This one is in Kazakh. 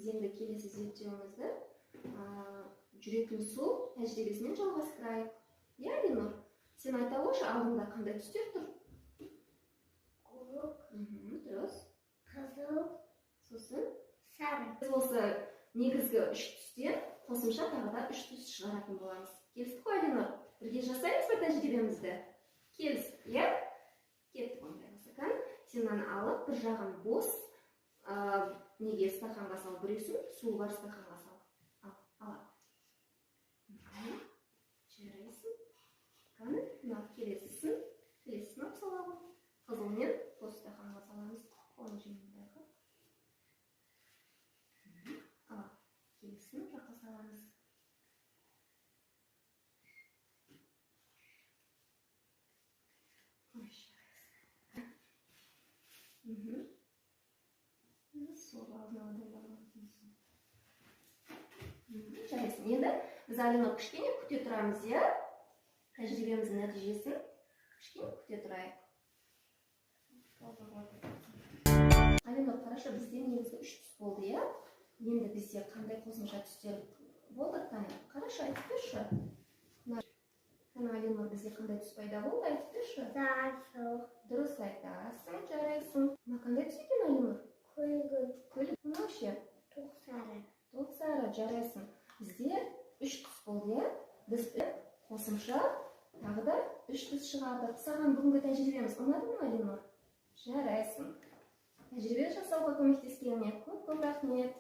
Біз енді келесі зерттеуімізді жүретін су тәжірибесімен жалғастырайық. Иә, Ленор? Сен айта алшы, алдында қандай түстер тұр? Көк, Дұрыс. қызыл, Сосын? сары. Біз осы негізгі 3 түстен қосымша тағы да 3 түс шығаратын боламыз. Келістік қой, Ленор? Бірге жасаймыз ба тәжірибемізді? Келістік, иә? Кеттік ондай болса. Сен мынаны алып, бір жағын бос неге стақанға сал, бүресін, су бар стақанға сал. Ал. Жарайсың. Мына келесісін алып саламыз. Қызылмен бос стақанға саламыз. Оны жеңілдей қып. Келесін жаққа саламыз. Жарайсың. Енді біз Алина кішкене күте тұрамыз, иә? Тәжірибеміздің нәтижесін кішкене күте тұрайық. Алина, қарашы, бізде негізгі 3 түс болды, иә? Енді бізде қандай қосымша түстер болды? Қарашы, айтып берші. Алина, бізде қандай түс пайда болды? Айтып берші. Жасыл. Дұрыс айтасың, жарайсың. Қандай түс екен, Алина? Күлгін. Мынау ше? Тоқ сары. Тоқ сары, жарайсың. Бізде 3 түс болды, иә? Біз қосымша тағы да 3 түс шығардық. Саған бүгінгі тәжірибеміз ұнады ма, Алина? Жарайсың. Тәжірибе жасауға көмектескеніңе көп рахмет.